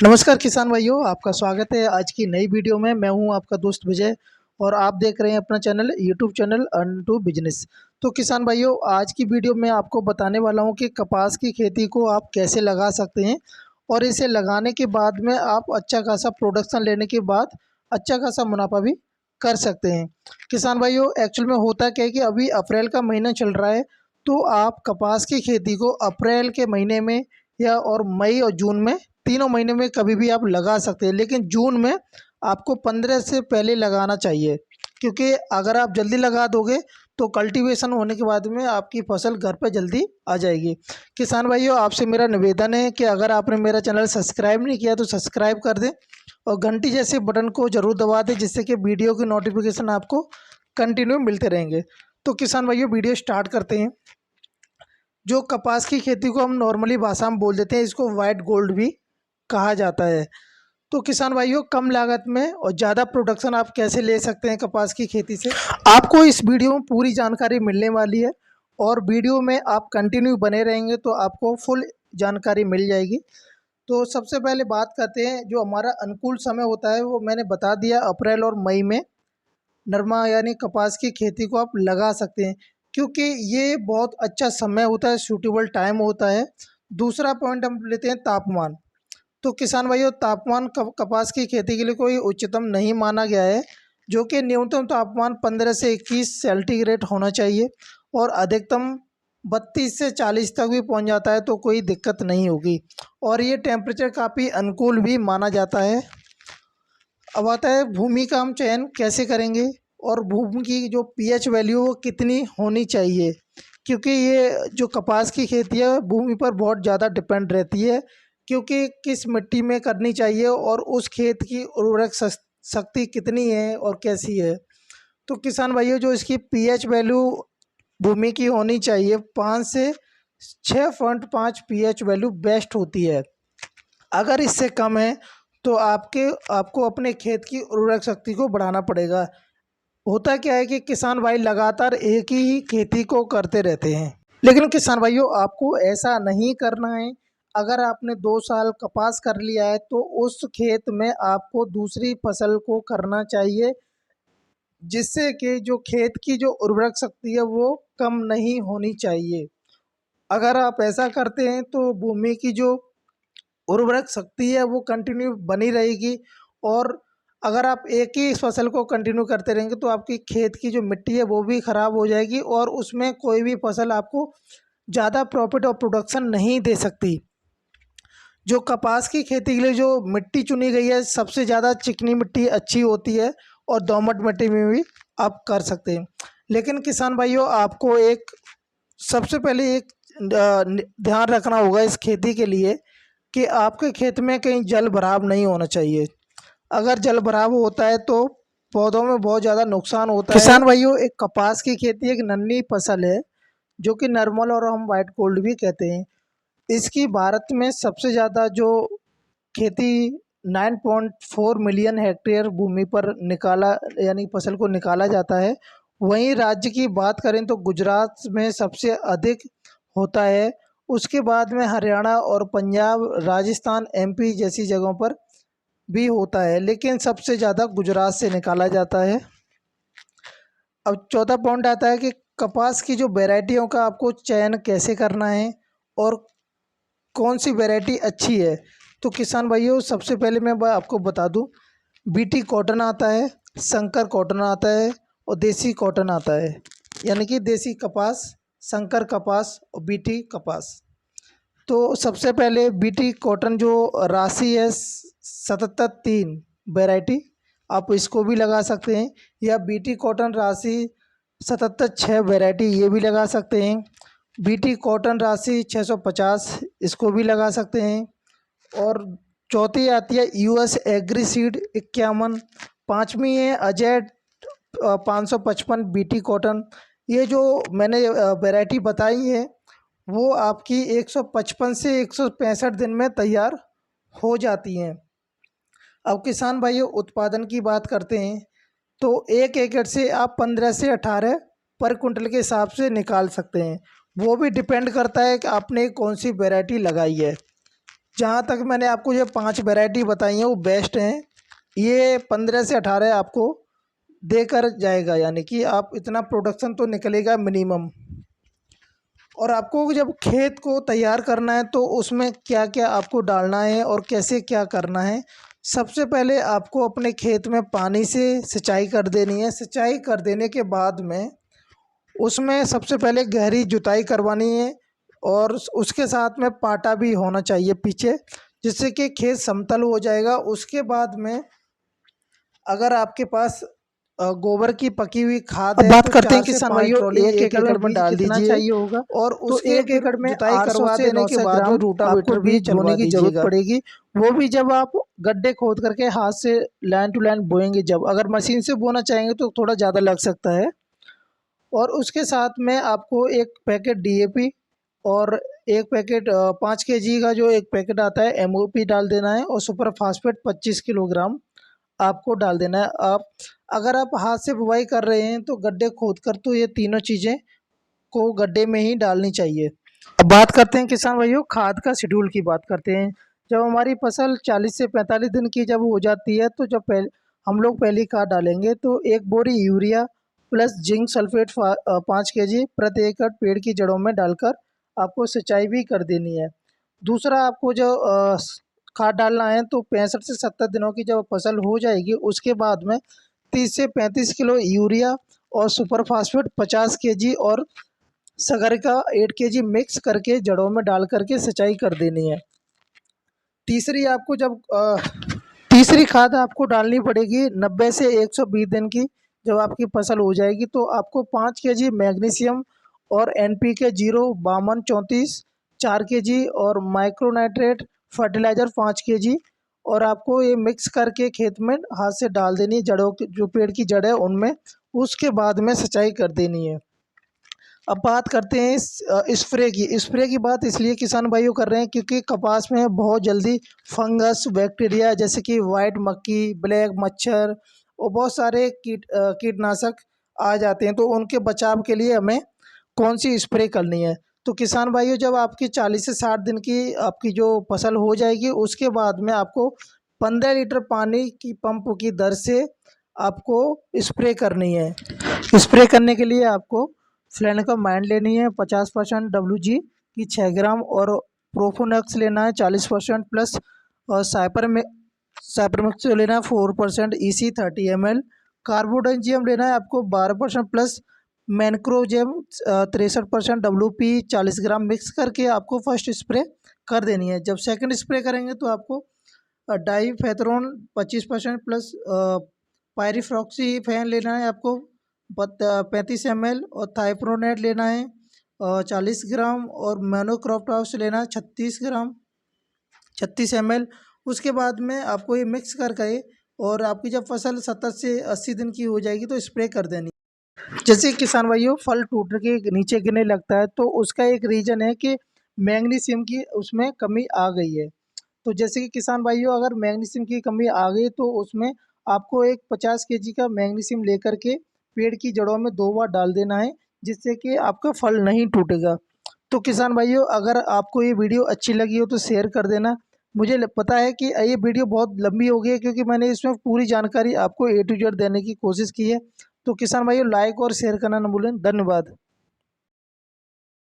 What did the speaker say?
नमस्कार किसान भाइयों, आपका स्वागत है आज की नई वीडियो में। मैं हूं आपका दोस्त विजय और आप देख रहे हैं अपना channel YouTube channel earn to business. तो किसान भाइयों, आज की वीडियो में आपको बताने वाला हूं कि कपास की खेती को आप कैसे लगा सकते हैं और इसे लगाने के बाद में आप अच्छा खासा प्रोडक्शन लेने के बाद अच्छा खासा मुनाफा भी कर सकते हैं। किसान भाइयों, एक्चुअल में होता क्या है कि अभी अप्रैल का महीना चल रहा है, तो आप कपास की खेती को अप्रैल के महीने में या और मई और जून में, तीनों महीने में कभी भी आप लगा सकते हैं। लेकिन जून में आपको 15 से पहले लगाना चाहिए, क्योंकि अगर आप जल्दी लगा दोगे तो कल्टीवेशन होने के बाद में आपकी फसल घर पे जल्दी आ जाएगी। किसान भाइयों, आपसे मेरा निवेदन है कि अगर आपने मेरा चैनल सब्सक्राइब नहीं किया तो सब्सक्राइब कर दें और घंटी जैसे बटन को ज़रूर दबा दें, जिससे कि वीडियो की नोटिफिकेशन आपको कंटिन्यू मिलते रहेंगे। तो किसान भाइयों, वीडियो स्टार्ट करते हैं। जो कपास की खेती को हम नॉर्मली भाषा में बोल देते हैं, इसको वाइट गोल्ड भी कहा जाता है। तो किसान भाइयों, कम लागत में और ज़्यादा प्रोडक्शन आप कैसे ले सकते हैं कपास की खेती से, आपको इस वीडियो में पूरी जानकारी मिलने वाली है और वीडियो में आप कंटिन्यू बने रहेंगे तो आपको फुल जानकारी मिल जाएगी। तो सबसे पहले बात करते हैं, जो हमारा अनुकूल समय होता है वो मैंने बता दिया, अप्रैल और मई में नरमा यानी कपास की खेती को आप लगा सकते हैं, क्योंकि ये बहुत अच्छा समय होता है, सूटेबल टाइम होता है। दूसरा पॉइंट हम लेते हैं तापमान। तो किसान भाइयों, तापमान कपास की खेती के लिए कोई उच्चतम नहीं माना गया है, जो कि न्यूनतम तापमान 15 से 21 सेंटीग्रेड होना चाहिए और अधिकतम 32 से 40 तक भी पहुंच जाता है तो कोई दिक्कत नहीं होगी और ये टेम्परेचर काफ़ी अनुकूल भी माना जाता है। अब आता है भूमि का हम चयन कैसे करेंगे और भूमि की जो पीएच वैल्यू वो कितनी होनी चाहिए, क्योंकि ये जो कपास की खेती है भूमि पर बहुत ज़्यादा डिपेंड रहती है, क्योंकि किस मिट्टी में करनी चाहिए और उस खेत की उर्वरक शक्ति कितनी है और कैसी है। तो किसान भाइयों, जो इसकी पीएच वैल्यू भूमि की होनी चाहिए 5 से 6.5 पीएच वैल्यू बेस्ट होती है। अगर इससे कम है तो आपको अपने खेत की उर्वरक शक्ति को बढ़ाना पड़ेगा। होता क्या है कि किसान भाई लगातार एक ही खेती को करते रहते हैं, लेकिन किसान भाइयों आपको ऐसा नहीं करना है। अगर आपने 2 साल कपास कर लिया है तो उस खेत में आपको दूसरी फसल को करना चाहिए, जिससे कि जो खेत की जो उर्वरक शक्ति है वो कम नहीं होनी चाहिए। अगर आप ऐसा करते हैं तो भूमि की जो उर्वरक शक्ति है वो कंटिन्यू बनी रहेगी और अगर आप एक ही फसल को कंटिन्यू करते रहेंगे तो आपकी खेत की जो मिट्टी है वो भी ख़राब हो जाएगी और उसमें कोई भी फसल आपको ज़्यादा प्रॉफिट और प्रोडक्शन नहीं दे सकती। जो कपास की खेती के लिए जो मिट्टी चुनी गई है, सबसे ज़्यादा चिकनी मिट्टी अच्छी होती है और दोमट मिट्टी में भी आप कर सकते हैं। लेकिन किसान भाइयों, आपको एक सबसे पहले एक ध्यान रखना होगा इस खेती के लिए कि आपके खेत में कहीं जल भराव नहीं होना चाहिए। अगर जल भराव होता है तो पौधों में बहुत ज़्यादा नुकसान होता है। किसान भाइयों, एक कपास की खेती एक नन्ही फसल है, जो कि नॉर्मल और हम वाइट गोल्ड भी कहते हैं। इसकी भारत में सबसे ज़्यादा जो खेती 9.4 मिलियन हेक्टेयर भूमि पर निकाला यानी फसल को निकाला जाता है। वहीं राज्य की बात करें तो गुजरात में सबसे अधिक होता है, उसके बाद में हरियाणा और पंजाब, राजस्थान, एमपी जैसी जगहों पर भी होता है, लेकिन सबसे ज़्यादा गुजरात से निकाला जाता है। अब चौथा पॉइंट आता है कि कपास की जो वैरायटियों का आपको चयन कैसे करना है और कौन सी वैरायटी अच्छी है। तो किसान भाइयों, सबसे पहले मैं आपको बता दूं, बीटी कॉटन आता है, शंकर कॉटन आता है और देसी कॉटन आता है, यानी कि देसी कपास, शंकर कपास और बीटी कपास। तो सबसे पहले बीटी कॉटन जो राशि है 77-3 वैरायटी, आप इसको भी लगा सकते हैं, या बीटी कॉटन राशि 77-6 वैरायटी ये भी लगा सकते हैं। बीटी कॉटन राशि 650 इसको भी लगा सकते हैं। और चौथी आती है यूएस एग्री सीड 51। पाँचवीं है अजय 555 बीटी कॉटन। ये जो मैंने वैरायटी बताई है वो आपकी 155 से 165 दिन में तैयार हो जाती हैं। अब किसान भाइयों, उत्पादन की बात करते हैं तो 1 एकड़ से आप 15 से 18 पर कुंटल के हिसाब से निकाल सकते हैं। वो भी डिपेंड करता है कि आपने कौन सी वैरायटी लगाई है। जहाँ तक मैंने आपको ये 5 वैरायटी बताई हैं वो बेस्ट हैं। ये 15 से 18 आपको देकर जाएगा, यानी कि आप इतना प्रोडक्शन तो निकलेगा मिनिमम। और आपको जब खेत को तैयार करना है तो उसमें क्या क्या आपको डालना है और कैसे क्या करना है। सबसे पहले आपको अपने खेत में पानी से सिंचाई कर देनी है। सिंचाई कर देने के बाद में उसमें सबसे पहले गहरी जुताई करवानी है और उसके साथ में पाटा भी होना चाहिए पीछे, जिससे कि खेत समतल हो जाएगा। उसके बाद में अगर आपके पास गोबर की पकी हुई खाद अब है बात तो करते हैं 4 से किसान 5 भाइयों, ट्रॉली एक एक एकड़ एकड़ में में बीज डाल कितना दीजिए। चाहिए होगा। और तो उसके एक फिर एकड़ में जुताई 800 करवा से देने के 900 बाद में ग्राम आपको रूटावेटर भी बीज चलवा बोने की जरूरत दीजिएगा। पड़ेगी। वो भी जब आप गड्ढे खोद करके हाथ से लाइन टू लाइन बोएंगे, जब अगर मशीन से बोना चाहेंगे तो थोड़ा ज़्यादा लग सकता है। और उसके साथ में आपको एक पैकेट डीएपी और एक पैकेट 5 केजी का जो एक पैकेट आता है एमओपी डाल देना है। और सुपर फास्फेट 25 किलोग्राम आपको डाल देना है। आप अगर आप हाथ से बुवाई कर रहे हैं तो गड्ढे खोद कर तो ये तीनों चीज़ें को गड्ढे में ही डालनी चाहिए। अब बात करते हैं किसान भाइयों, खाद का शेड्यूल की बात करते हैं। जब हमारी फसल 40 से 45 दिन की जब हो जाती है तो जब हम लोग पहली खाद डालेंगे तो 1 बोरी urea plus zinc sulphate 5 KG प्रति एकड़ पेड़ की जड़ों में डालकर आपको सिंचाई भी कर देनी है। दूसरा, आपको जो खाद डालना है तो 65 से 70 दिनों की जब फसल हो जाएगी उसके बाद में 30 से 35 किलो यूरिया और सुपर फास्फेट 50 केजी और सगर का 8 केजी मिक्स करके जड़ों में डाल करके सिंचाई कर देनी है। तीसरी आपको जब तीसरी खाद आपको डालनी पड़ेगी 90 से 120 दिन की जब आपकी फसल हो जाएगी तो आपको 5 केजी मैग्नीशियम और NPK 0 52 34 4 केजी और माइक्रोनाइट्रेट फर्टिलाइज़र 5 केजी और आपको ये मिक्स करके खेत में हाथ से डाल देनी है जड़ों की, जो पेड़ की जड़ है उनमें। उसके बाद में सिंचाई कर देनी है। अब बात करते हैं स्प्रे की बात इसलिए किसान भाइयों कर रहे हैं क्योंकि कपास में बहुत जल्दी फंगस बैक्टीरिया जैसे कि वाइट मक्खी, ब्लैक मच्छर और बहुत सारे कीटनाशक आ जाते हैं। तो उनके बचाव के लिए हमें कौन सी स्प्रे करनी है। तो किसान भाइयों, जब आपकी 40 से 60 दिन की आपकी जो फसल हो जाएगी उसके बाद में आपको 15 लीटर पानी की पंप की दर से आपको स्प्रे करनी है। स्प्रे करने के लिए आपको फ्लेनाकमाइड लेनी है 50% WG की 6 ग्राम और प्रोफोनक्स लेना है 40% प्लस और साइपरमेक्स लेना है 4% EC 30 ml। कार्बोडेंजियम लेना है आपको 12% प्लस मैनक्रोजेम 63% WP 40 ग्राम मिक्स करके आपको फर्स्ट स्प्रे कर देनी है। जब सेकंड स्प्रे करेंगे तो आपको डाईफेथरॉन 25% प्लस पायरिफ्रॉक्सी फैन लेना है आपको 35 ml और थाइप्रोनेट लेना है 40 ग्राम और मोनोक्रॉप हाउस लेना है 36 ग्राम 36 ml। उसके बाद में आपको ये मिक्स करके और आपकी जब फसल 70 से 80 दिन की हो जाएगी तो स्प्रे कर देनी। जैसे किसान भाइयों, फल टूट के नीचे गिरने लगता है तो उसका एक रीज़न है कि मैग्नीशियम की उसमें कमी आ गई है। तो जैसे कि किसान भाइयों, अगर मैग्नीशियम की कमी आ गई तो उसमें आपको एक 50 केजी का मैग्नीशियम लेकर के पेड़ की जड़ों में 2 बार डाल देना है, जिससे कि आपका फल नहीं टूटेगा। तो किसान भाइयों, अगर आपको ये वीडियो अच्छी लगी हो तो शेयर कर देना। मुझे पता है कि ये वीडियो बहुत लंबी हो गई है क्योंकि मैंने इसमें पूरी जानकारी आपको A to Z देने की कोशिश की है। तो किसान भाइयों, लाइक और शेयर करना न भूलें। धन्यवाद।